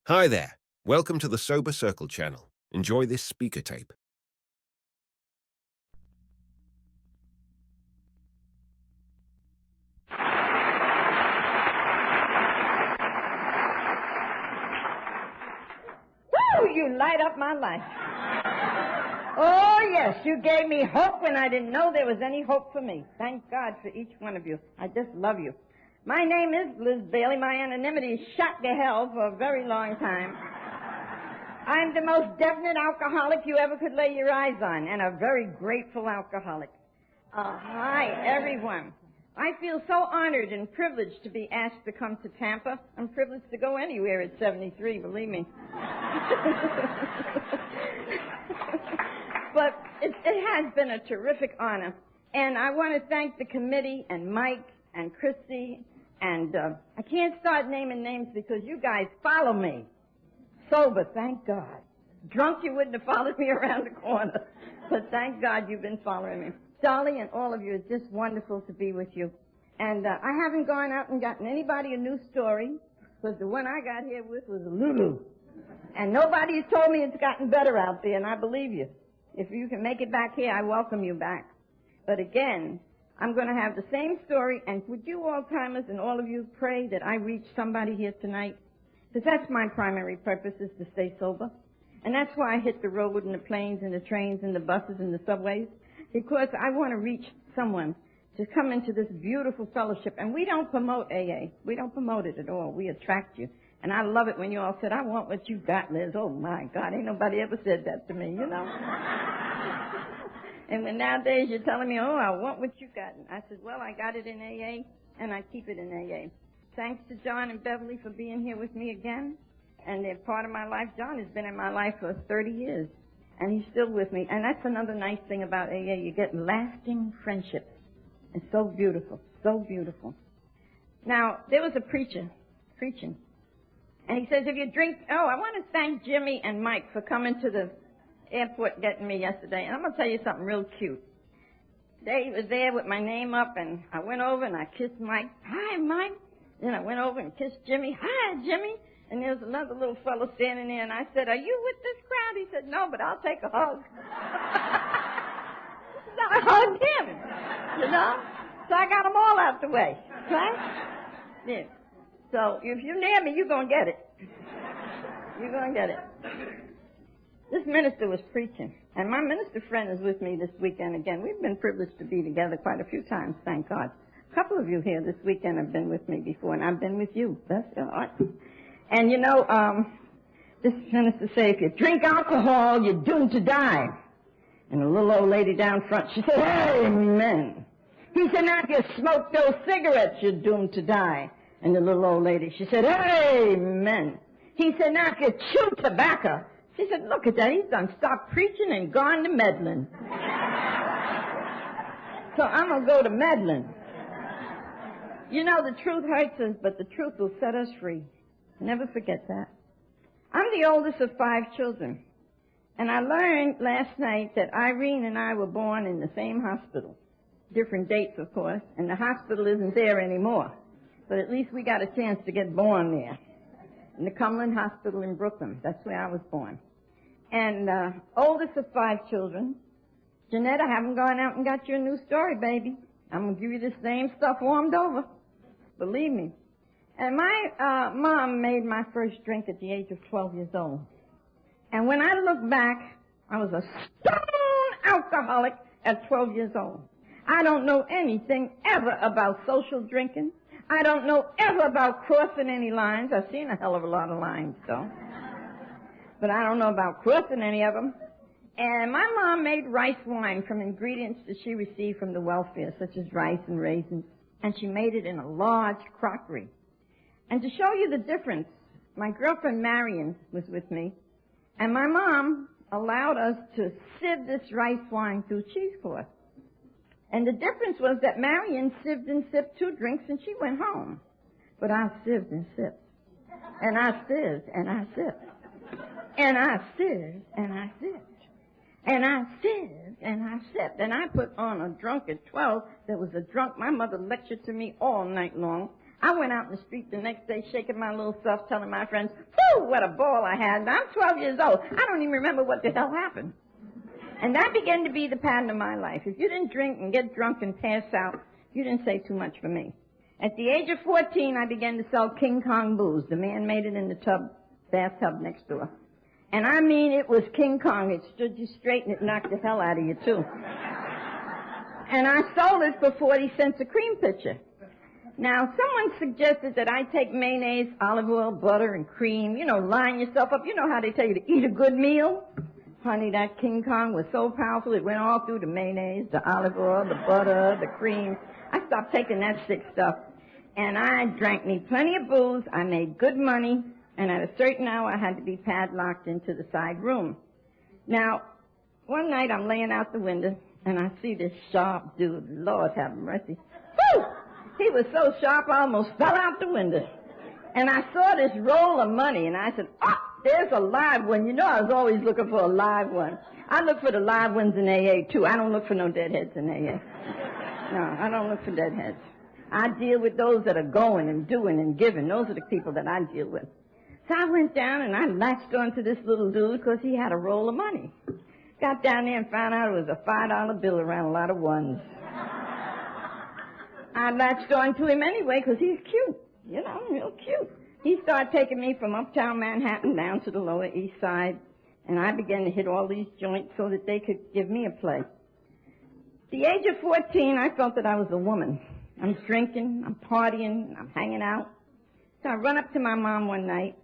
Hi there. Welcome to the SoberCircle channel. Enjoy this speaker tape. Woo! You light up my life. Oh, yes, you gave me hope when I didn't know there was any hope for me. Thank God for each one of you. I just love you. My name is Liz Bailey. My anonymity shot to hell for a very long time. I'm the most definite alcoholic you ever could lay your eyes on, and a very grateful alcoholic. Hi, everyone. I feel so honored and privileged to be asked to come to Tampa. I'm privileged to go anywhere at 73, believe me. But it has been a terrific honor. And I want to thank the committee and Mike and Christy and I can't start naming names because you guys follow me. Sober, thank God. Drunk, you wouldn't have followed me around the corner. But thank God you've been following me. Dolly and all of you, it's just wonderful to be with you. And I haven't gone out and gotten anybody a new story because the one I got here with was Lulu. And nobody has told me it's gotten better out there, and I believe you. If you can make it back here, I welcome you back. But again, I'm going to have the same story, and would you all-timers and all of you pray that I reach somebody here tonight? Because that's my primary purpose, is to stay sober. And that's why I hit the road and the planes and the trains and the buses and the subways, because I want to reach someone to come into this beautiful fellowship. And we don't promote AA. We don't promote it at all. We attract you. And I love it when you all said, I want what you got, Liz. Oh, my God, ain't nobody ever said that to me, you know. And when nowadays you're telling me, oh, I want what you got. And I said, well, I got it in AA, and I keep it in AA. Thanks to John and Beverly for being here with me again. And they're part of my life. John has been in my life for 30 years, and he's still with me. And that's another nice thing about AA. You get lasting friendships. It's so beautiful, so beautiful. Now, there was a preacher preaching. And he says, if you drink, I want to thank Jimmy and Mike for coming to the airport getting me yesterday. And I'm going to tell you something real cute. They were there with my name up, and I went over and I kissed Mike. Hi, Mike. Then I went over and kissed Jimmy. Hi, Jimmy. And there was another little fellow standing there, and I said, are you with this crowd? He said, no, but I'll take a hug. So I hugged him, you know? So I got them all out the way, right? Yeah. So if you're near me, you're going to get it. You're going to get it. This minister was preaching, and my minister friend is with me this weekend again. We've been privileged to be together quite a few times, thank God. A couple of you here this weekend have been with me before, and I've been with you. That's all right. And, you know, this minister said, if you drink alcohol, you're doomed to die. And the little old lady down front, she said, amen. He said, now if you smoke those cigarettes, you're doomed to die. And the little old lady, she said, amen. He said, now if you chew tobacco. She said, look at that, he's done stopped preaching and gone to meddling. So I'm going to go to meddling. You know, the truth hurts us, but the truth will set us free. Never forget that. I'm the oldest of 5 children. And I learned last night that Irene and I were born in the same hospital. Different dates, of course, and the hospital isn't there anymore. But at least we got a chance to get born there. In the Cumberland Hospital in Brooklyn. That's where I was born. And oldest of 5 children. Jeanette, I haven't gone out and got you a new story, baby. I'm going to give you the same stuff warmed over. Believe me. And my mom made my first drink at the age of 12 years old. And when I look back, I was a stone alcoholic at 12 years old. I don't know anything ever about social drinking. I don't know ever about crossing any lines. I've seen a hell of a lot of lines, though. But I don't know about crossing any of them. And my mom made rice wine from ingredients that she received from the welfare, such as rice and raisins. And she made it in a large crockery. And to show you the difference, my girlfriend Marion was with me. And my mom allowed us to sieve this rice wine through cheesecloth. And the difference was that Marion sieved and sipped 2 drinks and she went home. But I sieved and sipped. And I sieved and I sipped. And I sieved and I sipped. And I sieved and I sipped. And I put on a drunk at 12 that was a drunk. My mother lectured to me all night long. I went out in the street the next day shaking my little self, telling my friends, whew, what a ball I had. And I'm 12 years old. I don't even remember what the hell happened. And that began to be the pattern of my life. If you didn't drink and get drunk and pass out, you didn't say too much for me. At the age of 14, I began to sell King Kong booze. The man made it in the bathtub next door. And I mean, it was King Kong. It stood you straight and it knocked the hell out of you, too. And I sold it for 40 cents a cream pitcher. Now, someone suggested that I take mayonnaise, olive oil, butter, and cream, line yourself up. You know how they tell you to eat a good meal? Honey, that King Kong was so powerful, it went all through the mayonnaise, the olive oil, the butter, the cream. I stopped taking that sick stuff. And I drank me plenty of booze. I made good money. And at a certain hour, I had to be padlocked into the side room. Now, one night I'm laying out the window, and I see this sharp dude. Lord have mercy. Woo! He was so sharp, I almost fell out the window. And I saw this roll of money, and I said, oh, there's a live one. I was always looking for a live one. I look for the live ones in AA, too. I don't look for no deadheads in AA. No, I don't look for deadheads. I deal with those that are going and doing and giving. Those are the people that I deal with. So I went down and I latched onto this little dude because he had a roll of money. Got down there and found out it was a $5 bill around a lot of ones. I latched onto him anyway because he's cute. Real cute. He started taking me from uptown Manhattan down to the Lower East Side, and I began to hit all these joints so that they could give me a play. At the age of 14, I felt that I was a woman. I'm drinking, I'm partying, I'm hanging out. So I run up to my mom one night,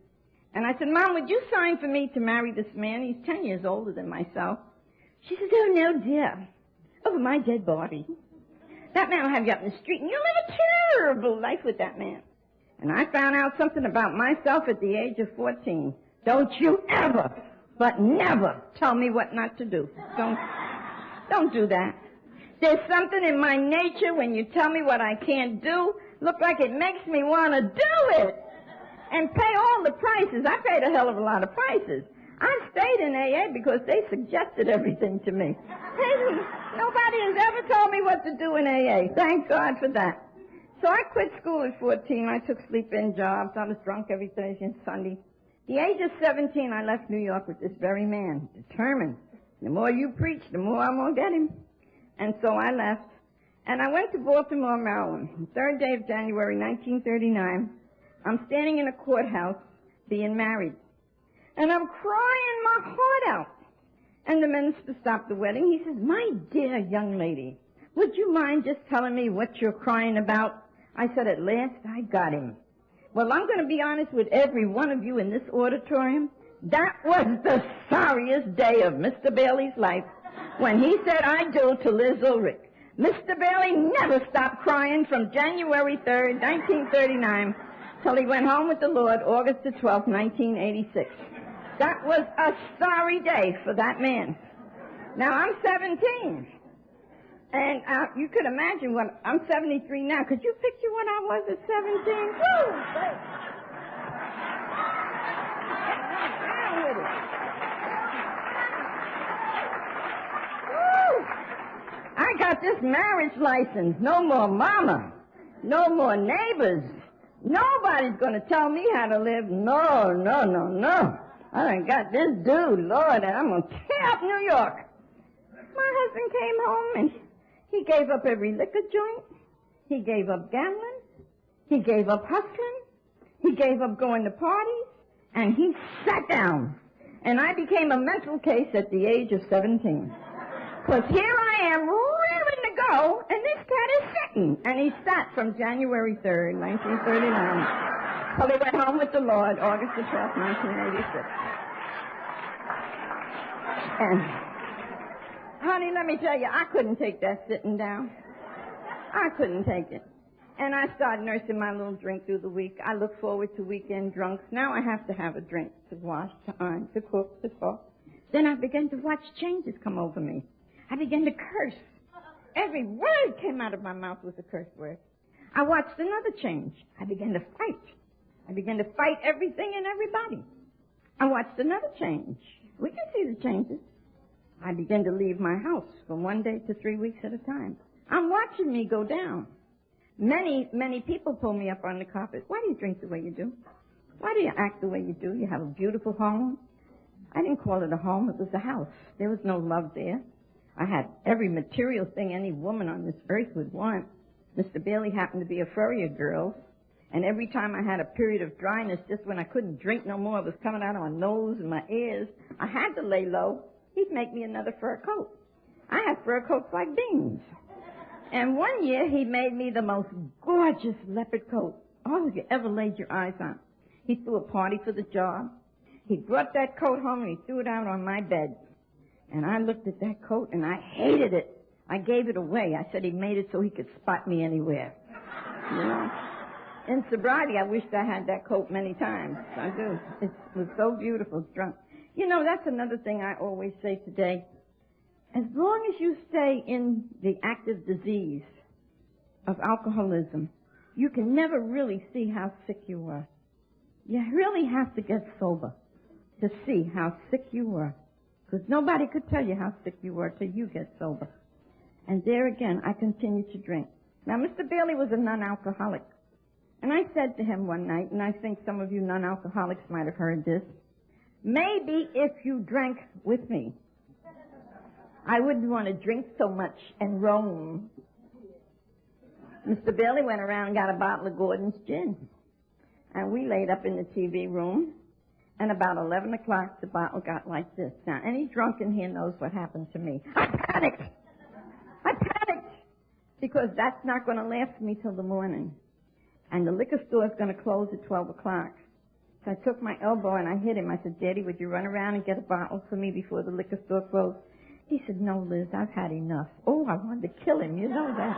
and I said, Mom, would you sign for me to marry this man? He's 10 years older than myself. She says, oh, no, dear. Over my dead body. That man will have you up in the street, and you'll live a terrible life with that man. And I found out something about myself at the age of 14. Don't you ever, but never, tell me what not to do. Don't do that. There's something in my nature when you tell me what I can't do, look like it makes me want to do it. And pay all the prices. I paid a hell of a lot of prices. I stayed in AA because they suggested everything to me. Nobody has ever told me what to do in AA. Thank God for that. So I quit school at 14. I took sleep-in jobs. I was drunk every Thursday and Sunday. At the age of 17, I left New York with this very man, determined. The more you preach, the more I'm going to get him. And so I left. And I went to Baltimore, Maryland. The 3rd day of January, 1939. I'm standing in a courthouse being married. And I'm crying my heart out. And the minister stopped the wedding. He says, my dear young lady, would you mind just telling me what you're crying about? I said, at last I got him. Well, I'm going to be honest with every one of you in this auditorium. That was the sorriest day of Mr. Bailey's life when he said I do to Liz Ulrich. Mr. Bailey never stopped crying from January 3rd, 1939, till he went home with the Lord August the 12th, 1986. That was a sorry day for that man. Now, I'm 17. And you could imagine what, I'm 73 now. Could you picture what I was at 17? Woo! Down with it. Woo! I got this marriage license. No more mama. No more neighbors. Nobody's going to tell me how to live. No, no, no, no. I done got this dude, Lord, and I'm going to tear up New York. My husband came home and he gave up every liquor joint. He gave up gambling. He gave up hustling. He gave up going to parties. And he sat down. And I became a mental case at the age of 17. Because here I am rearing to go, and this cat is sitting. And he sat from January 3rd, 1939, till he went home with the Lord, August the 12th, 1986. And honey, let me tell you, I couldn't take that sitting down. I couldn't take it. And I started nursing my little drink through the week. I look forward to weekend drunks. Now I have to have a drink to wash, to iron, to cook, to talk. Then I began to watch changes come over me. I began to curse. Every word came out of my mouth was a curse word. I watched another change. I began to fight. I began to fight everything and everybody. I watched another change. We can see the changes. I began to leave my house from 1 day to 3 weeks at a time. I'm watching me go down. Many people pull me up on the carpet. Why do you drink the way you do? Why do you act the way you do? You have a beautiful home. I didn't call it a home. It was a house. There was no love there. I had every material thing any woman on this earth would want. Mr. Bailey happened to be a furrier girl. And every time I had a period of dryness, just when I couldn't drink no more, it was coming out of my nose and my ears, I had to lay low. He'd make me another fur coat. I had fur coats like beans. And one year, he made me the most gorgeous leopard coat all of you ever laid your eyes on. He threw a party for the job. He brought that coat home and he threw it out on my bed. And I looked at that coat and I hated it. I gave it away. I said he made it so he could spot me anywhere. You know? In sobriety, I wished I had that coat many times. I do. It was so beautiful, drunk. You know, that's another thing I always say today. As long as you stay in the active disease of alcoholism, you can never really see how sick you are. You really have to get sober to see how sick you were. Because nobody could tell you how sick you were till you get sober. And there again, I continued to drink. Now, Mr. Bailey was a non-alcoholic. And I said to him one night, and I think some of you non-alcoholics might have heard this, maybe if you drank with me, I wouldn't want to drink so much and roam. Mr. Bailey went around and got a bottle of Gordon's gin. And we laid up in the TV room, and about 11 o'clock, the bottle got like this. Now, any drunk in here knows what happened to me. I panicked! Because that's not going to last me till the morning. And the liquor store is going to close at 12 o'clock. So I took my elbow and I hit him. I said, Daddy, would you run around and get a bottle for me before the liquor store closed? He said, no, Liz, I've had enough. Oh, I wanted to kill him. You know that.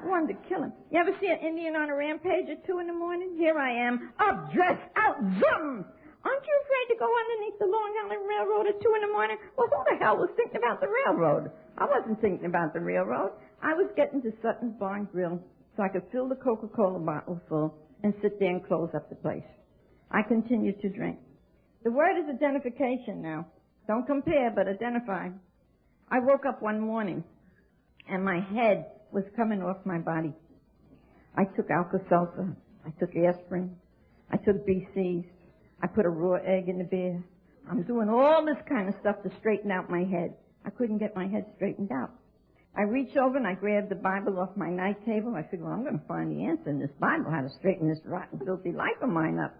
I wanted to kill him. You ever see an Indian on a rampage at 2 in the morning? Here I am, up, dressed, out, zoom! Aren't you afraid to go underneath the Long Island Railroad at 2 in the morning? Well, who the hell was thinking about the railroad? I wasn't thinking about the railroad. I was getting to Sutton's Barn Grill so I could fill the Coca-Cola bottle full and sit there and close up the place. I continued to drink. The word is identification now. Don't compare, but identify. I woke up one morning, and my head was coming off my body. I took Alka-Seltzer. I took aspirin. I took BCs. I put a raw egg in the beer. I'm doing all this kind of stuff to straighten out my head. I couldn't get my head straightened out. I reached over and I grabbed the Bible off my night table. I figured, well, I'm going to find the answer in this Bible, how to straighten this rotten, filthy life of mine up.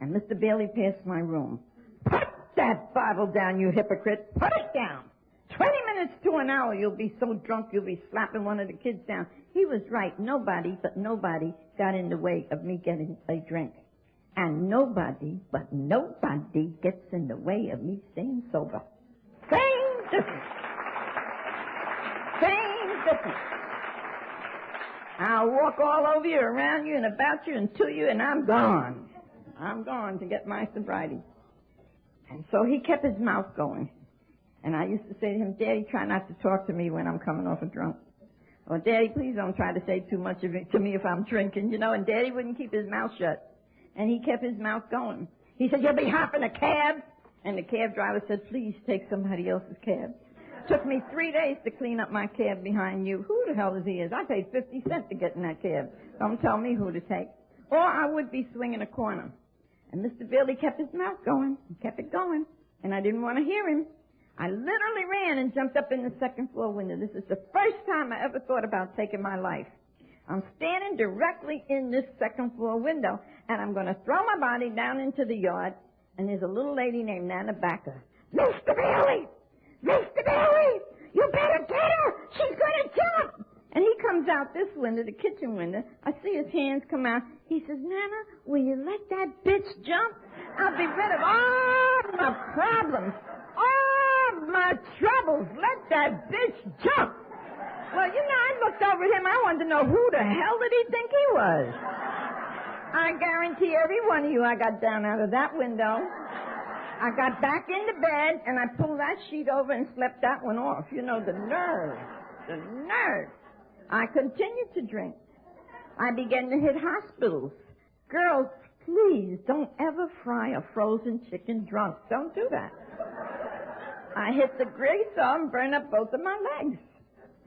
And Mr. Bailey passed my room. Put that Bible down, you hypocrite. Put it down. 20 minutes to an hour, you'll be so drunk you'll be slapping one of the kids down. He was right. Nobody got in the way of me getting a drink. And nobody gets in the way of me staying sober. Same difference. Same difference. I'll walk all over you, around you, and about you, and to you, and I'm gone. I'm gone to get my sobriety. And so he kept his mouth going. And I used to say to him, Daddy, try not to talk to me when I'm coming off a drunk. Or, Daddy, please don't try to say too much of it to me if I'm drinking, you know. And Daddy wouldn't keep his mouth shut. And he kept his mouth going. He said, you'll be hopping a cab. And the cab driver said, please take somebody else's cab. Took me 3 days to clean up my cab behind you. Who the hell is he? I paid 50 cents to get in that cab. Don't tell me who to take. Or I would be swinging a corner. And Mr. Bailey kept his mouth going. He kept it going. And I didn't want to hear him. I literally ran and jumped up in the second floor window. This is the first time I ever thought about taking my life. I'm standing directly in this second floor window, and I'm going to throw my body down into the yard, and there's a little lady named Nana Backer. Mr. Bailey! Mr. Bailey! You better get her! She's going to jump! And he comes out this window, the kitchen window. I see his hands come out. He says, Nana, will you let that bitch jump? I'll be rid of all my problems, all my troubles. Let that bitch jump. Well, you know, I looked over at him. I wanted to know who the hell did he think he was? I guarantee every one of you I got down out of that window. I got back into bed, and I pulled that sheet over and slept that one off. You know, the nerve. The nerve. I continued to drink. I began to hit hospitals. Girls, please don't ever fry a frozen chicken drunk. Don't do that. I hit the grease saw and burned up both of my legs.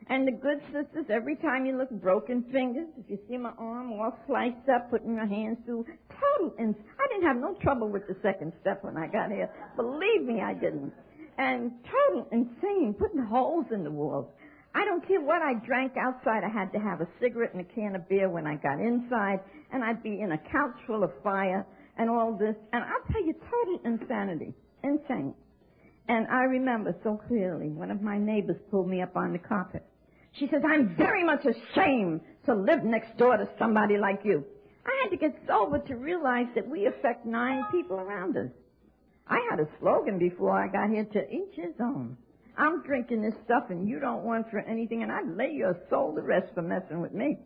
And the good sisters, every time you look, broken fingers. If you see my arm all sliced up, putting your hands through, I didn't have no trouble with the second step when I got here. Believe me, I didn't. And total insane, putting holes in the walls. I don't care what I drank outside. I had to have a cigarette and a can of beer when I got inside, and I'd be in a couch full of fire and all this. And I'll tell you, total insanity. Insane. And I remember so clearly, one of my neighbors pulled me up on the carpet. She says, I'm very much ashamed to live next door to somebody like you. I had to get sober to realize that we affect 9 people around us. I had a slogan before I got here, to each his own. I'm drinking this stuff and you don't want for anything, and I'd lay your soul to rest for messing with me.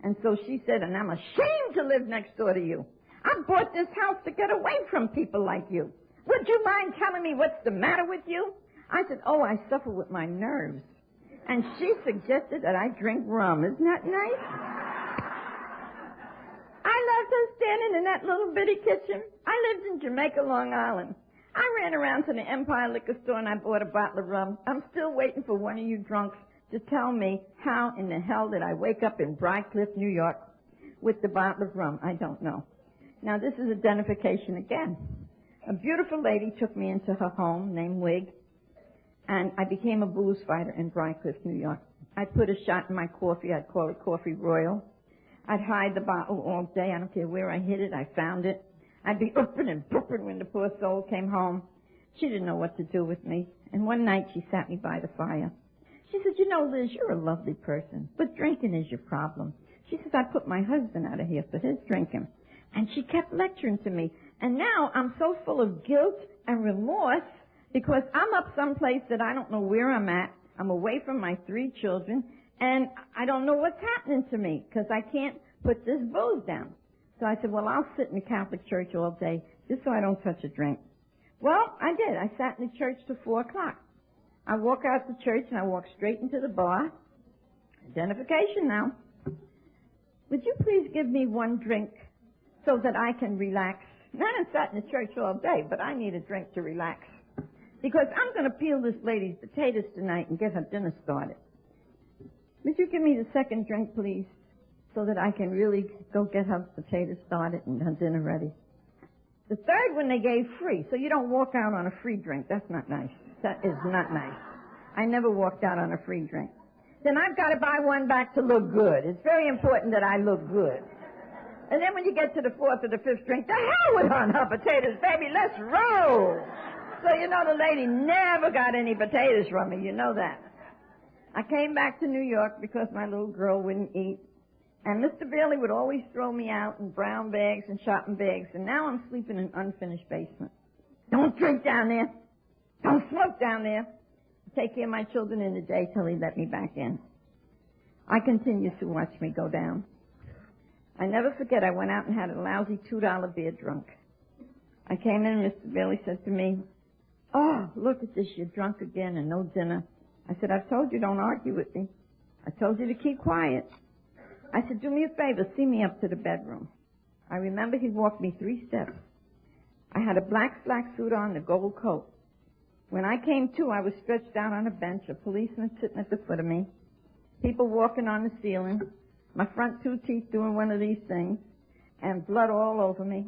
And so she said, and I'm ashamed to live next door to you. I bought this house to get away from people like you. Would you mind telling me what's the matter with you? I said, oh, I suffer with my nerves. And she suggested that I drink rum. Isn't that nice? I loved her standing in that little bitty kitchen. I lived in Jamaica, Long Island. I ran around to the Empire Liquor Store and I bought a bottle of rum. I'm still waiting for one of you drunks to tell me how in the hell did I wake up in Briarcliff, New York with the bottle of rum. I don't know. Now, this is identification again. A beautiful lady took me into her home named Wig, and I became a booze fighter in Briarcliff, New York. I'd put a shot in my coffee. I'd call it Coffee Royal. I'd hide the bottle all day. I don't care where I hid it. I found it. I'd be upping and booping when the poor soul came home. She didn't know what to do with me. And one night she sat me by the fire. She said, you know, Liz, you're a lovely person, but drinking is your problem. She says, I put my husband out of here for his drinking. And she kept lecturing to me. And now I'm so full of guilt and remorse because I'm up someplace that I don't know where I'm at. I'm away from my 3 children, and I don't know what's happening to me because I can't put this booze down. So I said, well, I'll sit in the Catholic church all day just so I don't touch a drink. Well, I did. I sat in the church till 4 o'clock. I walk out the church and I walk straight into the bar. Identification now. Would you please give me one drink so that I can relax? Now, I sat in the church all day, but I need a drink to relax. Because I'm going to peel this lady's potatoes tonight and get her dinner started. Would you give me the second drink, please, so that I can really go get her potatoes started and her dinner ready? The third one they gave free, so you don't walk out on a free drink. That's not nice. That is not nice. I never walked out on a free drink. Then I've got to buy one back to look good. It's very important that I look good. And then when you get to the 4th or the 5th drink, the hell with on her potatoes, baby, let's roll. So, you know, the lady never got any potatoes from me. You know that. I came back to New York because my little girl wouldn't eat. And Mr. Bailey would always throw me out in brown bags and shopping bags. And now I'm sleeping in an unfinished basement. Don't drink down there. Don't smoke down there. Take care of my children in the day till he let me back in. I continue to watch me go down. I never forget, I went out and had a lousy $2 beer drunk. I came in and Mr. Bailey said to me, oh, look at this, you're drunk again and no dinner. I said, I've told you don't argue with me. I told you to keep quiet. I said, do me a favor, see me up to the bedroom. I remember he walked me 3 steps. I had a black suit on, a gold coat. When I came to, I was stretched out on a bench, a policeman sitting at the foot of me, people walking on the ceiling, my front 2 teeth doing one of these things, and blood all over me.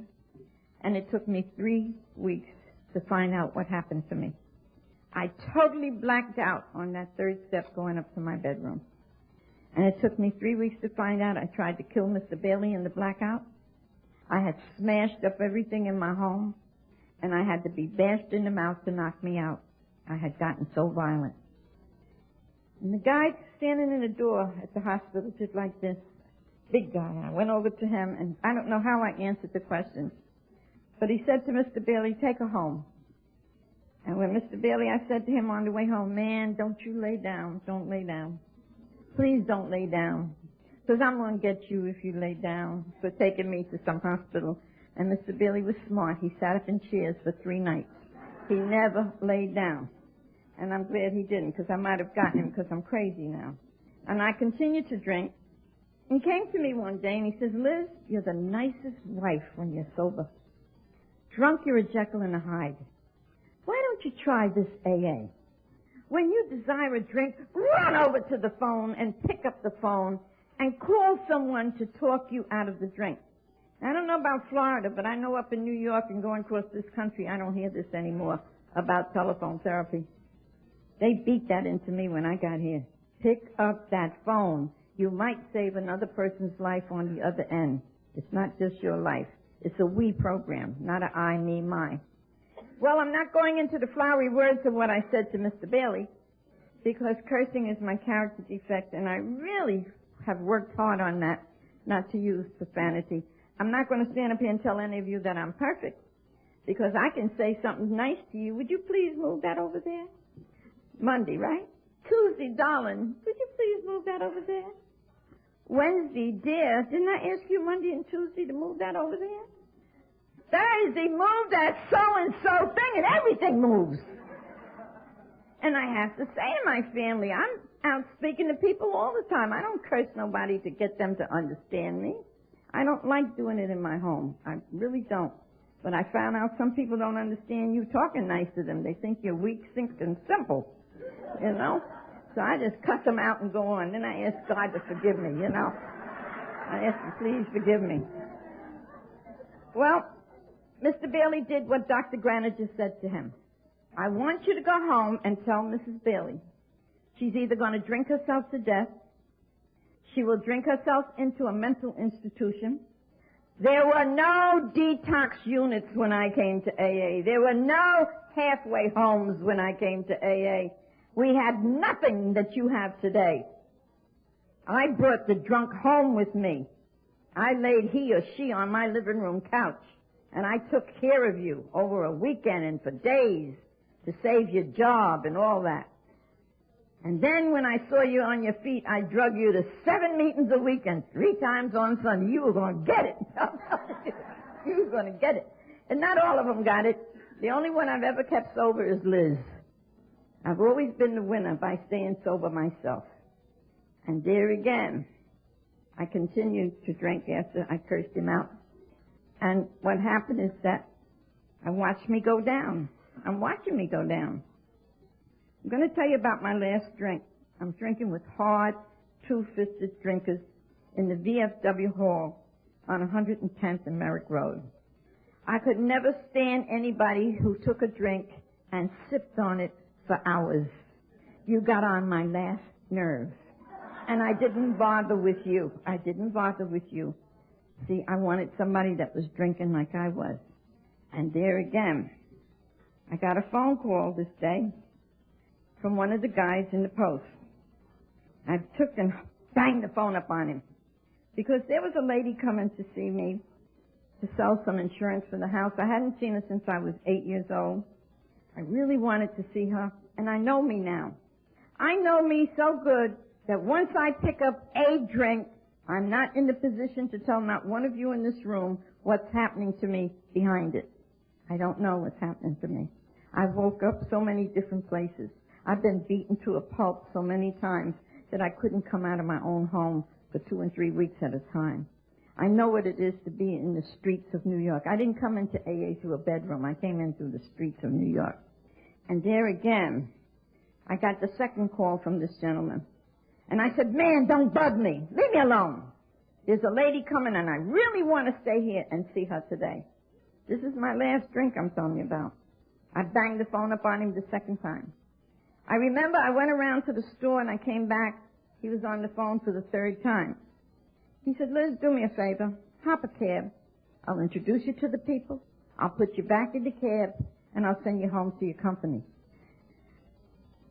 And it took me 3 weeks to find out what happened to me. I totally blacked out on that 3rd step going up to my bedroom. And it took me 3 weeks to find out. I tried to kill Mr. Bailey in the blackout. I had smashed up everything in my home, and I had to be bashed in the mouth to knock me out. I had gotten so violent. And the guy standing in the door at the hospital just like this, big guy, I went over to him, and I don't know how I answered the questions. But he said to Mr. Bailey, take her home. And when Mr. Bailey, I said to him on the way home, man, don't you lay down. Don't lay down. Please don't lay down. Because I'm going to get you if you lay down for taking me to some hospital. And Mr. Bailey was smart. He sat up in chairs for 3 nights. He never laid down. And I'm glad he didn't, because I might have gotten him because I'm crazy now. And I continued to drink. He came to me one day and he says, Liz, you're the nicest wife when you're sober. Drunk, you're a Jekyll and a Hyde. Why don't you try this AA? When you desire a drink, run over to the phone and pick up the phone and call someone to talk you out of the drink. I don't know about Florida, but I know up in New York and going across this country, I don't hear this anymore about telephone therapy. They beat that into me when I got here. Pick up that phone. You might save another person's life on the other end. It's not just your life. It's a we program, not a I, me, my. Well, I'm not going into the flowery words of what I said to Mr. Bailey, because cursing is my character defect, and I really have worked hard on that, not to use profanity. I'm not going to stand up here and tell any of you that I'm perfect, because I can say something nice to you. Would you please move that over there? Monday, right? Tuesday, darling, would you please move that over there? Wednesday, dear, didn't I ask you Monday and Tuesday to move that over there? Thursday, move that so-and-so thing, and everything moves. And I have to say to my family, I'm out speaking to people all the time. I don't curse nobody to get them to understand me. I don't like doing it in my home. I really don't. But I found out some people don't understand you talking nice to them. They think you're weak, sick, and simple, you know? So I just cuss them out and go on. Then I ask God to forgive me, you know? I ask him, please forgive me. Well, Mr. Bailey did what Dr. Granite just said to him. I want you to go home and tell Mrs. Bailey she's either going to drink herself to death, she will drink herself into a mental institution. There were no detox units when I came to AA. There were no halfway homes when I came to AA. We had nothing that you have today. I brought the drunk home with me. I laid he or she on my living room couch, and I took care of you over a weekend and for days to save your job and all that. And then when I saw you on your feet, I drug you to 7 meetings a week and 3 times on Sunday. You were going to get it. You were going to get it. And not all of them got it. The only one I've ever kept sober is Liz. I've always been the winner by staying sober myself. And there again, I continued to drink after I cursed him out. And what happened is that I watched me go down. I'm watching me go down. I'm going to tell you about my last drink. I'm drinking with hard, two-fisted drinkers in the VFW hall on 110th and Merrick Road. I could never stand anybody who took a drink and sipped on it for hours. You got on my last nerve. And I didn't bother with you. I didn't bother with you. See, I wanted somebody that was drinking like I was. And there again, I got a phone call this day from one of the guys in the post. I took and banged the phone up on him because there was a lady coming to see me to sell some insurance for the house. I hadn't seen her since I was 8 years old. I really wanted to see her, and I know me now. I know me so good that once I pick up a drink, I'm not in the position to tell not one of you in this room what's happening to me behind it. I don't know what's happening to me. I woke up so many different places. I've been beaten to a pulp so many times that I couldn't come out of my own home for 2 and 3 weeks at a time. I know what it is to be in the streets of New York. I didn't come into AA through a bedroom. I came in through the streets of New York. And there again, I got the second call from this gentleman. And I said, man, don't bug me. Leave me alone. There's a lady coming, and I really want to stay here and see her today. This is my last drink I'm telling you about. I banged the phone up on him the second time. I remember I went around to the store and I came back. He was on the phone for the 3rd time. He said, Liz, do me a favor. Hop a cab. I'll introduce you to the people. I'll put you back in the cab and I'll send you home to your company.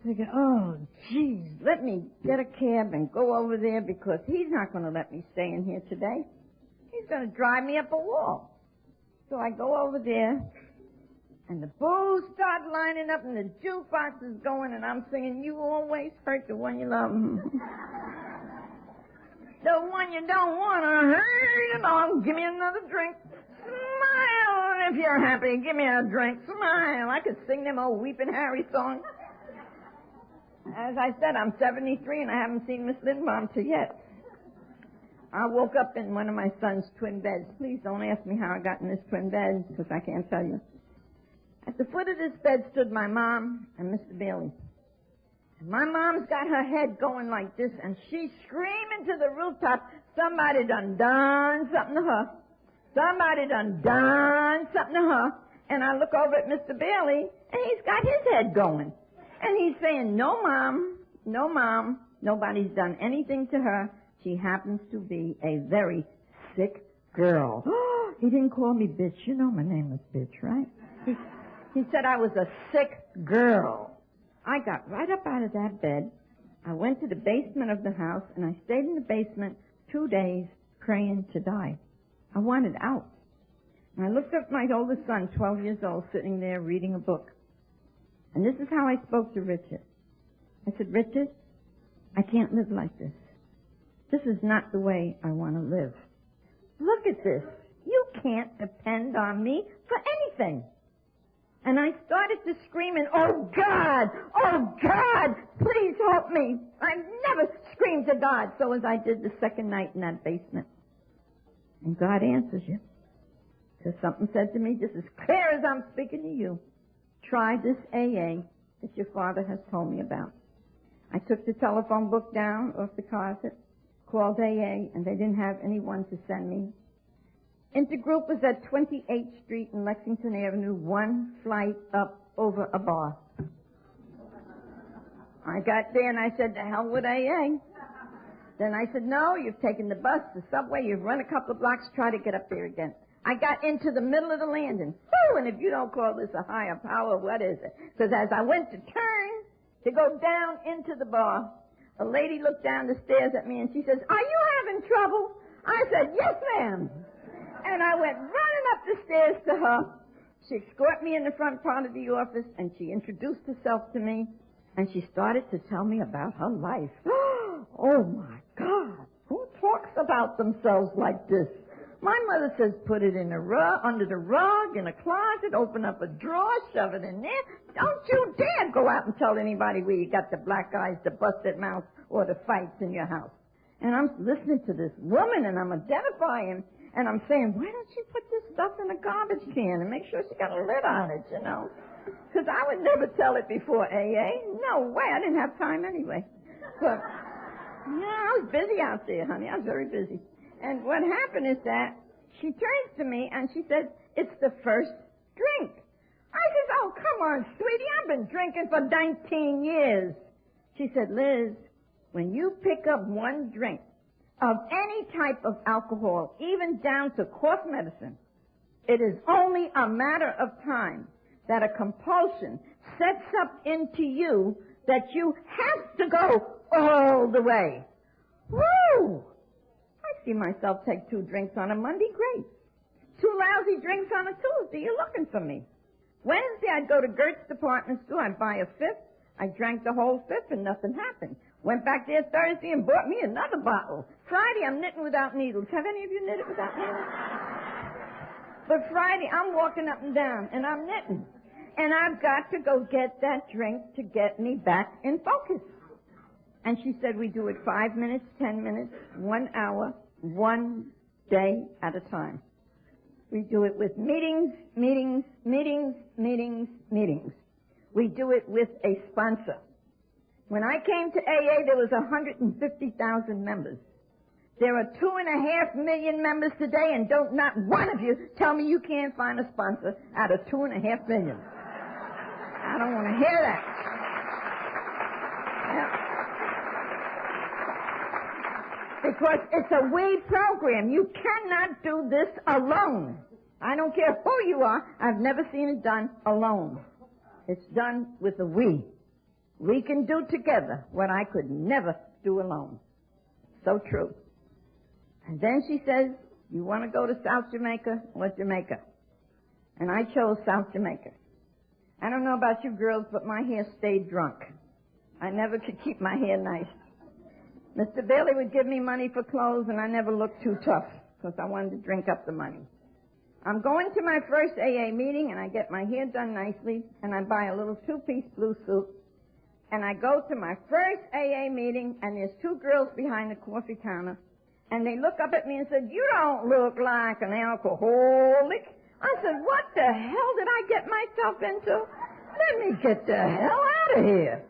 So I go, oh, geez, let me get a cab and go over there because he's not going to let me stay in here today. He's going to drive me up a wall. So I go over there. And the booze start lining up and the jukebox is going and I'm singing, you always hurt the one you love. The one you don't want to hurt, you know, give me another drink. Smile if you're happy, give me a drink. Smile. I could sing them old Weeping Harry songs. As I said, I'm 73 and I haven't seen Miss Lindbaum till yet. I woke up in one of my son's twin beds. Please don't ask me how I got in this twin bed because I can't tell you. At the foot of this bed stood my mom and Mr. Bailey. My mom's got her head going like this, and she's screaming to the rooftop, somebody done something to her. Somebody done something to her. And I look over at Mr. Bailey, and he's got his head going. And he's saying, no, Mom, nobody's done anything to her. She happens to be a very sick girl. He didn't call me bitch. You know my name is bitch, right? He said I was a sick girl. I got right up out of that bed. I went to the basement of the house, and I stayed in the basement 2 days praying to die. I wanted out. And I looked up at my oldest son, 12 years old, sitting there reading a book. And this is how I spoke to Richard. I said, Richard, I can't live like this. This is not the way I want to live. Look at this. You can't depend on me for anything. And I started to scream, oh, God, please help me. I've never screamed to God so as I did the second night in that basement. And God answers you. Because something said to me, just as clear as I'm speaking to you, try this AA that your father has told me about. I took the telephone book down off the closet, called AA, and they didn't have anyone to send me. Intergroup was at 28th Street and Lexington Avenue, one flight up over a bar. I got there and I said, to hell with AA. Then I said, no, you've taken the bus, the subway, you've run a couple of blocks, try to get up there again. I got into the middle of the landing. Woo! And if you don't call this a higher power, what is it? Because as I went to turn to go down into the bar, a lady looked down the stairs at me and she says, are you having trouble? I said, yes, ma'am. And I went running up the stairs to her. She escorted me in the front part of the office, and she introduced herself to me, and she started to tell me about her life. Oh, my God. Who talks about themselves like this? My mother says put it in a rug, under the rug, in a closet, open up a drawer, shove it in there. Don't you dare go out and tell anybody where you got the black eyes, the busted mouth, or the fights in your house. And I'm listening to this woman, and I'm identifying. And I'm saying, why don't you put this stuff in a garbage can and make sure she got a lid on it, you know? Because I would never tell it before AA. No way. I didn't have time anyway. But, yeah, I was busy out there, honey. I was very busy. And what happened is that she turns to me and she says, it's the first drink. I said, oh, come on, sweetie. I've been drinking for 19 years. She said, Liz, when you pick up one drink, of any type of alcohol, even down to cough medicine, it is only a matter of time that a compulsion sets up into you that you have to go all the way. Woo! I see myself take 2 drinks on a Monday, great. 2 lousy drinks on a Tuesday, you're looking for me. Wednesday, I'd go to Gert's department store, I'd buy a 5th, I drank the whole 5th and nothing happened. Went back there Thursday and bought me another bottle. Friday, I'm knitting without needles. Have any of you knitted without needles? But Friday, I'm walking up and down, and I'm knitting. And I've got to go get that drink to get me back in focus. And she said, we do it 5 minutes, 10 minutes, 1 hour, 1 day at a time. We do it with meetings. We do it with a sponsor. When I came to AA, there was 150,000 members. There are 2.5 million members today, and don't not one of you tell me you can't find a sponsor out of 2.5 million. I don't want to hear that. Yeah. Because it's a we program. You cannot do this alone. I don't care who you are. I've never seen it done alone. It's done with a we. We can do together what I could never do alone. So true. And then she says, you want to go to South Jamaica or Jamaica? And I chose South Jamaica. I don't know about you girls, but my hair stayed drunk. I never could keep my hair nice. Mr. Bailey would give me money for clothes, and I never looked too tough because I wanted to drink up the money. I'm going to my first AA meeting, and I get my hair done nicely, and I buy a little 2-piece blue suit. And I go to my first AA meeting, and there's 2 girls behind the coffee counter, and they look up at me and said, you don't look like an alcoholic. I said, what the hell did I get myself into? Let me get the hell out of here.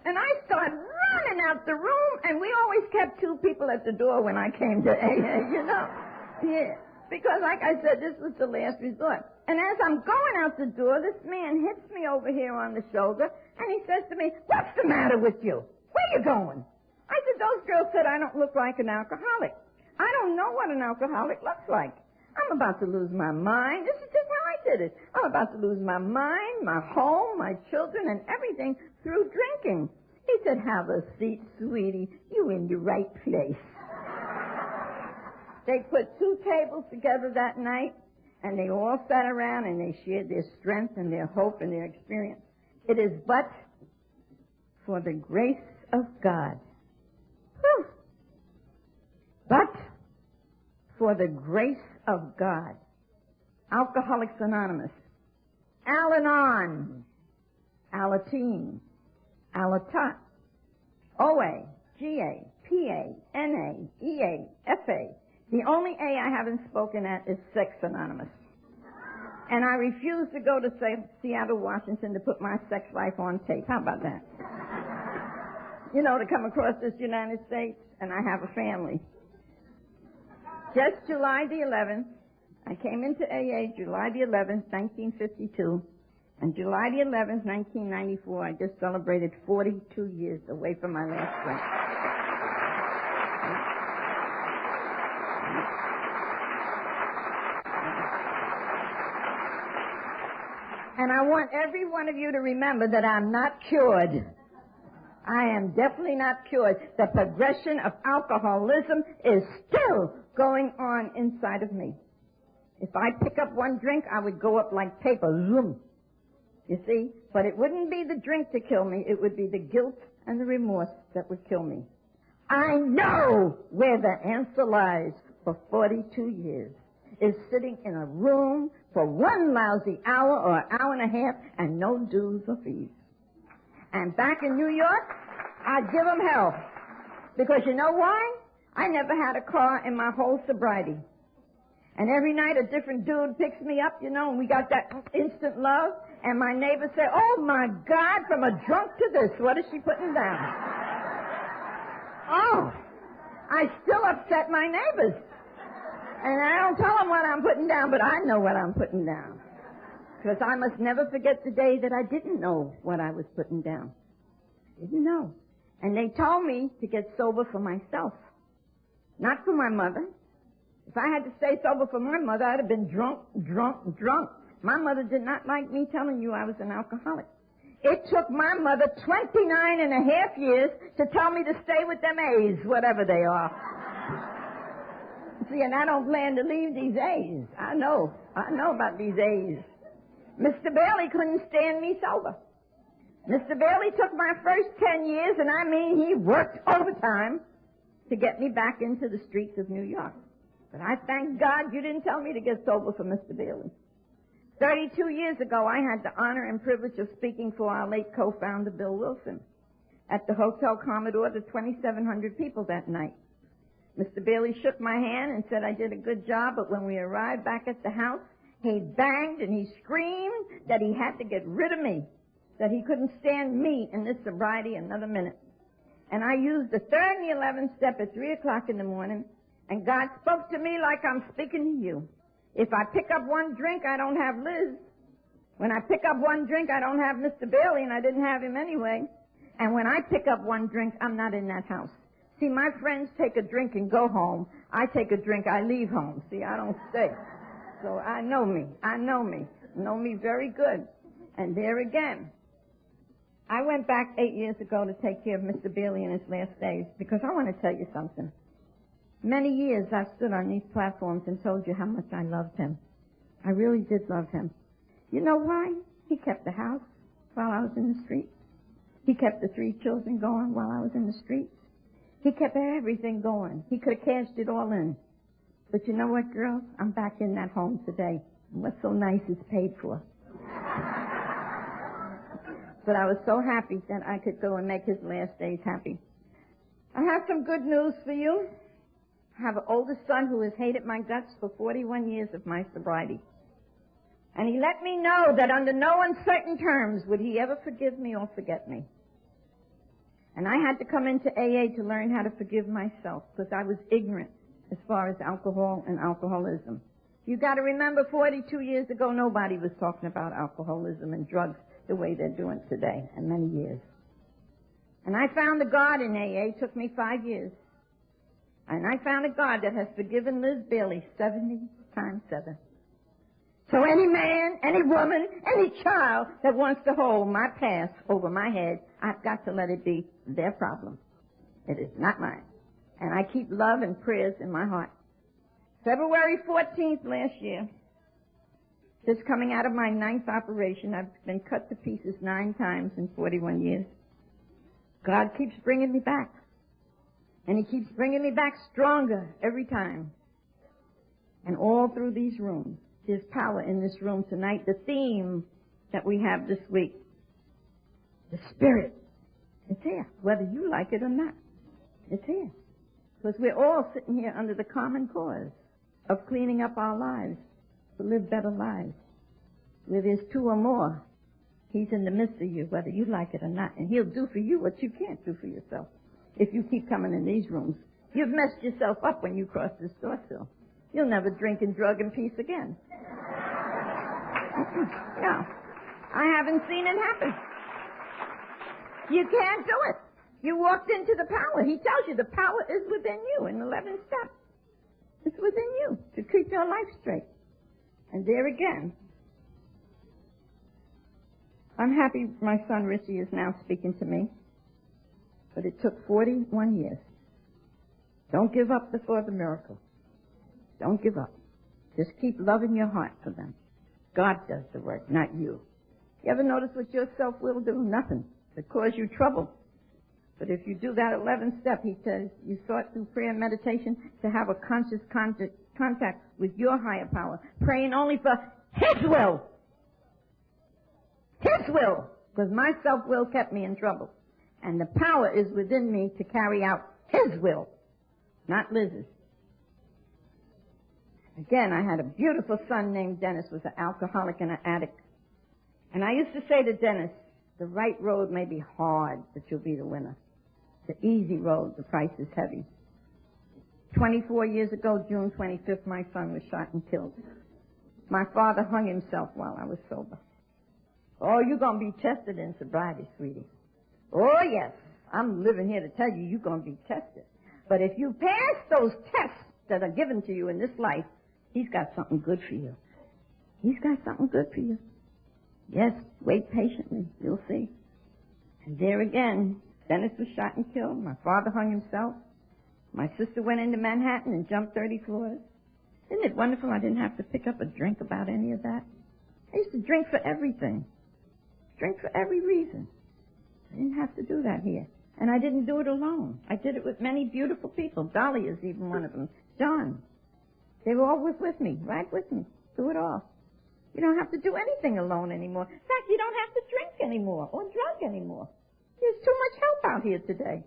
And I started running out the room, and we always kept 2 people at the door when I came to AA, you know. Yeah. Because, like I said, this was the last resort. And as I'm going out the door, this man hits me over here on the shoulder, and he says to me, "What's the matter with you? Where you going?" I said, "Those girls said I don't look like an alcoholic. I don't know what an alcoholic looks like. I'm about to lose my mind. This is just how I did it. I'm about to lose my mind, my home, my children, and everything through drinking." He said, "Have a seat, sweetie. You in the right place." They put 2 tables together that night, and they all sat around and they shared their strength and their hope and their experience. It is but for the grace of God. Whew. But for the grace of God. Alcoholics Anonymous. Al-Anon. Alateen. Alatat. OA. GA. PA. NA. EA. FA. The only A I haven't spoken at is Sex Anonymous. And I refuse to go to Seattle, Washington to put my sex life on tape. How about that? You know, to come across this United States, and I have a family. Just July the 11th, I came into AA July the 11th, 1952. And July the 11th, 1994, I just celebrated 42 years away from my last drink. And I want every one of you to remember that I'm not cured. I am definitely not cured. The progression of alcoholism is still going on inside of me. If I pick up one drink, I would go up like paper. Zoom. You see? But it wouldn't be the drink to kill me. It would be the guilt and the remorse that would kill me. I know where the answer lies for 42 years. Is sitting in a room for 1 lousy hour or hour and a half and no dues or fees. And back in New York, I'd give them hell. Because you know why? I never had a car in my whole sobriety. And every night a different dude picks me up, you know, and we got that instant love. And my neighbors say, "Oh, my God, from a drunk to this, what is she putting down?" Oh, I still upset my neighbors. And I don't tell them what I'm putting down, but I know what I'm putting down. Because I must never forget the day that I didn't know what I was putting down. Didn't know. And they told me to get sober for myself. Not for my mother. If I had to stay sober for my mother, I'd have been drunk. My mother did not like me telling you I was an alcoholic. It took my mother 29 and a half years to tell me to stay with them A's, whatever they are. See, and I don't plan to leave these A's. I know about these A's. Mr. Bailey couldn't stand me sober. Mr. Bailey took my first 10 years, and I mean he worked overtime to get me back into the streets of New York. But I thank God you didn't tell me to get sober for Mr. Bailey. 32 years ago, I had the honor and privilege of speaking for our late co-founder, Bill Wilson, at the Hotel Commodore to 2,700 people that night. Mr. Bailey shook my hand and said I did a good job, but when we arrived back at the house, he banged and he screamed that he had to get rid of me, that he couldn't stand me in this sobriety another minute. And I used the 3rd and the 11th step at 3 o'clock in the morning, and God spoke to me like I'm speaking to you. If I pick up one drink, I don't have Liz. When I pick up one drink, I don't have Mr. Bailey, and I didn't have him anyway. And when I pick up one drink, I'm not in that house. See, my friends take a drink and go home. I take a drink, I leave home. See, I don't stay. So I know me. Know me very good. And there again, I went back 8 years ago to take care of Mr. Bailey in his last days because I want to tell you something. Many years I've stood on these platforms and told you how much I loved him. I really did love him. You know why? He kept the house while I was in the streets. He kept the 3 children going while I was in the streets. He kept everything going. He could have cashed it all in. But you know what, girls? I'm back in that home today. And what's so nice is paid for. But I was so happy that I could go and make his last days happy. I have some good news for you. I have an older son who has hated my guts for 41 years of my sobriety. And he let me know that under no uncertain terms would he ever forgive me or forget me. And I had to come into AA to learn how to forgive myself because I was ignorant as far as alcohol and alcoholism. You got to remember 42 years ago, nobody was talking about alcoholism and drugs the way they're doing today, and many years. And I found a God in AA. It took me 5 years. And I found a God that has forgiven Liz Bailey 70 times 7. So any man, any woman, any child that wants to hold my past over my head, I've got to let it be their problem. It is not mine. And I keep love and prayers in my heart. February 14th last year, just coming out of my 9th operation, I've been cut to pieces 9 times in 41 years. God keeps bringing me back. And He keeps bringing me back stronger every time. And all through these rooms, there's power in this room tonight. The theme that we have this week, the Spirit, it's here, whether you like it or not. It's here. Because we're all sitting here under the common cause of cleaning up our lives to live better lives. Where there's 2 or more, He's in the midst of you, whether you like it or not. And He'll do for you what you can't do for yourself. If you keep coming in these rooms, you've messed yourself up when you cross this door sill. You'll never drink and drug in peace again. No, I haven't seen it happen. You can't do it. You walked into the power. He tells you the power is within you in the 11th step. It's within you to keep your life straight. And there again, I'm happy my son Richie is now speaking to me. But it took 41 years. Don't give up before the miracle. Don't give up. Just keep loving your heart for them. God does the work, not you. You ever notice what your self-will do? Nothing. It cause you trouble. But if you do that 11th step, he says, you sought through prayer and meditation to have a conscious contact with your higher power, praying only for His will. His will. Because my self-will kept me in trouble. And the power is within me to carry out His will, not Liz's. Again, I had a beautiful son named Dennis, was an alcoholic and an addict. And I used to say to Dennis, the right road may be hard, but you'll be the winner. The easy road, the price is heavy. 24 years ago, June 25th, my son was shot and killed. My father hung himself while I was sober. Oh, you're going to be tested in sobriety, sweetie. Oh, yes, I'm living here to tell you you're going to be tested. But if you pass those tests that are given to you in this life, He's got something good for you. He's got something good for you. Yes, wait patiently. You'll see. And there again, Dennis was shot and killed. My father hung himself. My sister went into Manhattan and jumped 30 floors. Isn't it wonderful I didn't have to pick up a drink about any of that? I used to drink for everything. Drink for every reason. I didn't have to do that here. And I didn't do it alone. I did it with many beautiful people. Dolly is even one of them. John. They were all with me, right with me, through it all. You don't have to do anything alone anymore. In fact, you don't have to drink anymore or drug anymore. There's too much help out here today.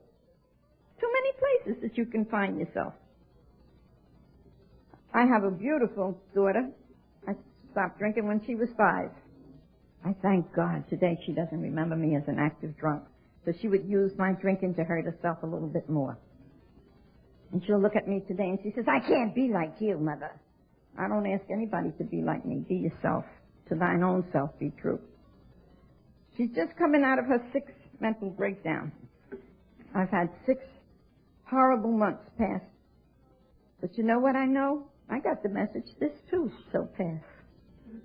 Too many places that you can find yourself. I have a beautiful daughter. I stopped drinking when she was 5. I thank God today she doesn't remember me as an active drunk, so she would use my drinking to hurt herself a little bit more. And she'll look at me today and she says, I can't be like you, Mother. I don't ask anybody to be like me. Be yourself. To thine own self be true. She's just coming out of her 6th mental breakdown. I've had 6 horrible months past. But you know what I know? I got the message. This too shall pass.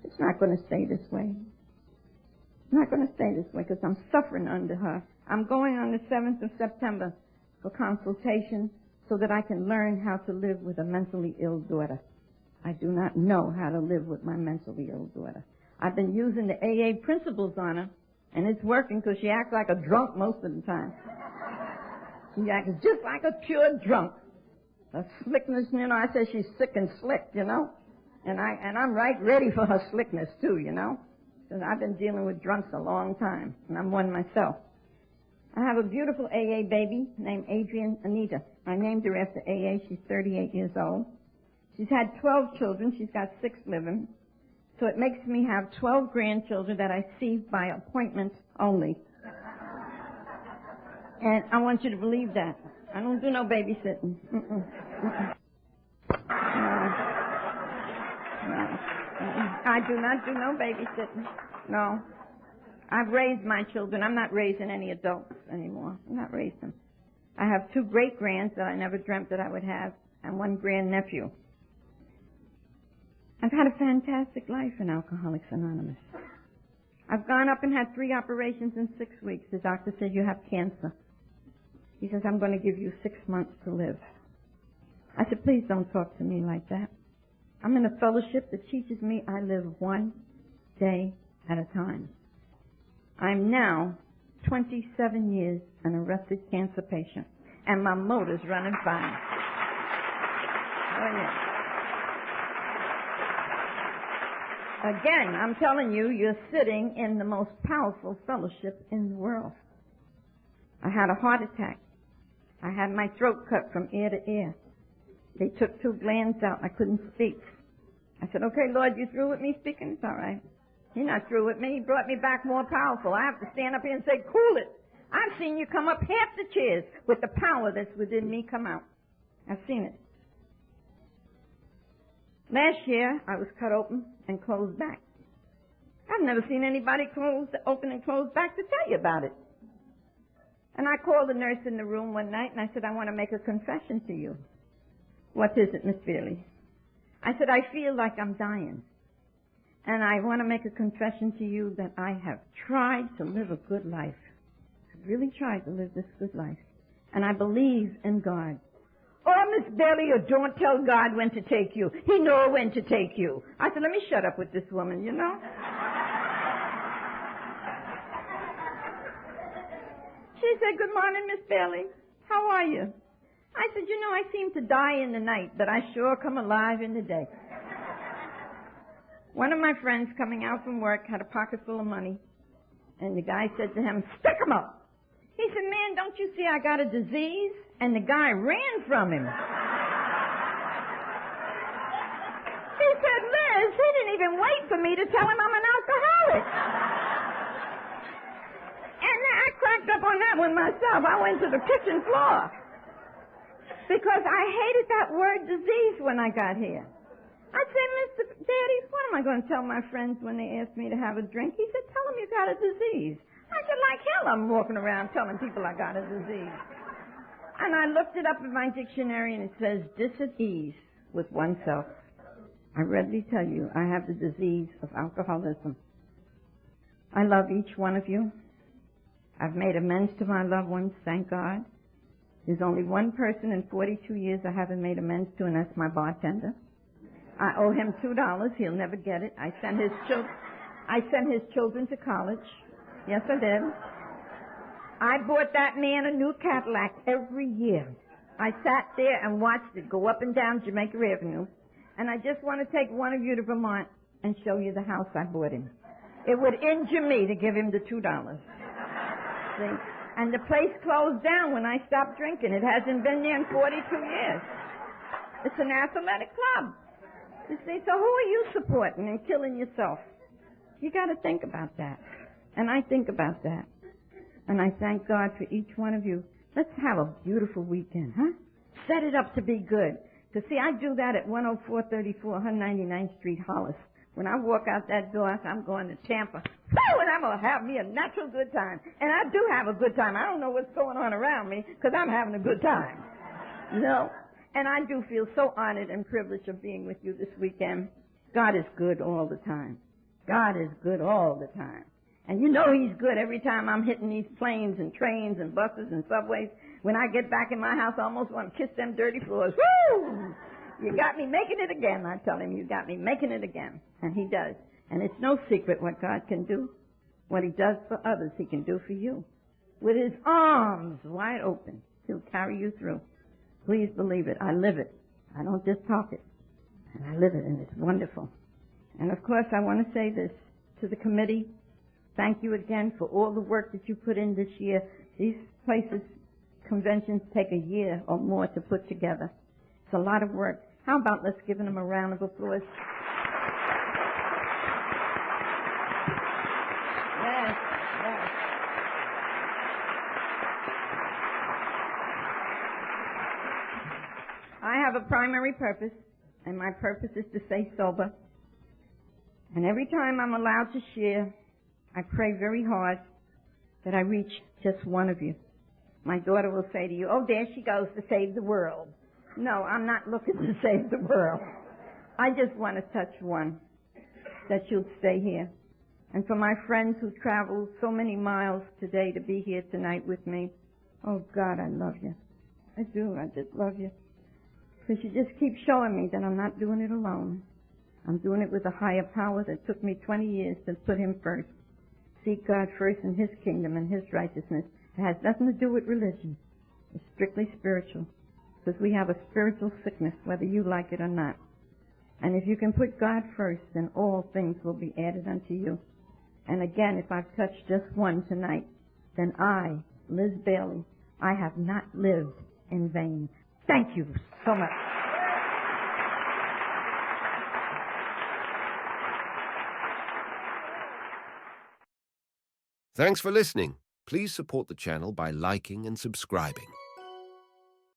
It's not going to stay this way. It's not going to stay this way because I'm suffering under her. I'm going on the 7th of September for consultation so that I can learn how to live with a mentally ill daughter. I do not know how to live with my mentally ill daughter. I've been using the AA principles on her, and it's working because she acts like a drunk most of the time. She acts just like a pure drunk. Her slickness, you know, I say she's sick and slick, you know. And I'm right ready for her slickness, too, you know. Because I've been dealing with drunks a long time, and I'm one myself. I have a beautiful AA baby named Adrian Anita. I named her after AA. She's 38 years old. She's had 12 children. She's got 6 living. So it makes me have 12 grandchildren that I see by appointment only. And I want you to believe that. I don't do no babysitting. Mm-mm. Mm-mm. No. Mm-mm. I do not do no babysitting. No. I've raised my children. I'm not raising any adults anymore. I'm not raising them. I have 2 great-grands that I never dreamt that I would have, and 1 grandnephew. I've had a fantastic life in Alcoholics Anonymous. I've gone up and had 3 operations in 6 weeks. The doctor said, you have cancer. He says, I'm going to give you 6 months to live. I said, please don't talk to me like that. I'm in a fellowship that teaches me I live one day at a time. I'm now 27 years an arrested cancer patient, and my motor's running fine. Oh, yeah. Again, I'm telling you, you're sitting in the most powerful fellowship in the world. I had a heart attack. I had my throat cut from ear to ear. They took 2 glands out. I couldn't speak. I said, okay, Lord, you through with me speaking? It's all right. You're not through with me. He brought me back more powerful. I have to stand up here and say, cool it. I've seen you come up half the chairs with the power that's within me come out. I've seen it. Last year, I was cut open and closed back. I've never seen anybody open and closed back to tell you about it. And I called the nurse in the room one night and I said, I want to make a confession to you. What is it, Miss Bailey? I said, I feel like I'm dying. And I want to make a confession to you that I have tried to live a good life. I've really tried to live this good life. And I believe in God. Oh, Miss Bailey, you don't tell God when to take you. He knows when to take you. I said, let me shut up with this woman, you know. She said, good morning, Miss Bailey. How are you? I said, you know, I seem to die in the night, but I sure come alive in the day. One of my friends coming out from work had a pocket full of money, and the guy said to him, stick 'em up. He said, man, don't you see I got a disease? And the guy ran from him. He said, Liz, he didn't even wait for me to tell him I'm an alcoholic. And I cracked up on that one myself. I went to the kitchen floor. Because I hated that word disease when I got here. I said, Mr. Daddy, what am I going to tell my friends when they ask me to have a drink? He said, tell them you got a disease. I said, like hell I'm walking around telling people I got a disease. And I looked it up in my dictionary and it says, dis-ease with oneself. I readily tell you, I have the disease of alcoholism. I love each one of you. I've made amends to my loved ones, thank God. There's only one person in 42 years I haven't made amends to, and that's my bartender. I owe him $2. He'll never get it. I sent his children to college. Yes, I did. I bought that man a new Cadillac every year. I sat there and watched it go up and down Jamaica Avenue. And I just want to take one of you to Vermont and show you the house I bought him. It would injure me to give him the $2. See? And the place closed down when I stopped drinking. It hasn't been there in 42 years. It's an athletic club. You see, so who are you supporting and killing yourself? You got to think about that. And I think about that. And I thank God for each one of you. Let's have a beautiful weekend, huh? Set it up to be good. Because, see, I do that at 10434 199th Street, Hollis. When I walk out that door, I say, I'm going to Tampa. Woo! And I'm going to have me a natural good time. And I do have a good time. I don't know what's going on around me because I'm having a good time. You know? And I do feel so honored and privileged of being with you this weekend. God is good all the time. God is good all the time. And you know He's good every time I'm hitting these planes and trains and buses and subways. When I get back in my house, I almost want to kiss them dirty floors. Woo! You got me making it again. I tell Him, you got me making it again. And He does. And it's no secret what God can do. What He does for others, He can do for you. With His arms wide open, He'll carry you through. Please believe it. I live it. I don't just talk it. And I live it, and it's wonderful. And, of course, I want to say this to the committee. Thank you again for all the work that you put in this year. These places, conventions, take a year or more to put together. It's a lot of work. How about let's give them a round of applause? Yes, yes. have a primary purpose, and my purpose is to stay sober. And every time I'm allowed to share, I pray very hard that I reach just one of you. My daughter will say to you, oh, there she goes to save the world. No, I'm not looking to save the world. I just want to touch one, that you'll stay here. And for my friends who traveled so many miles today to be here tonight with me, oh, God, I love you. I do. I just love you. Because you just keep showing me that I'm not doing it alone. I'm doing it with a higher power that took me 20 years to put him first. Seek God first and his kingdom and his righteousness. It has nothing to do with religion. It's strictly spiritual. Because we have a spiritual sickness, whether you like it or not. And if you can put God first, then all things will be added unto you. And again, if I've touched just one tonight, then I, Liz Bailey, I have not lived in vain. Thank you so much. Thanks for listening. Please support the channel by liking and subscribing.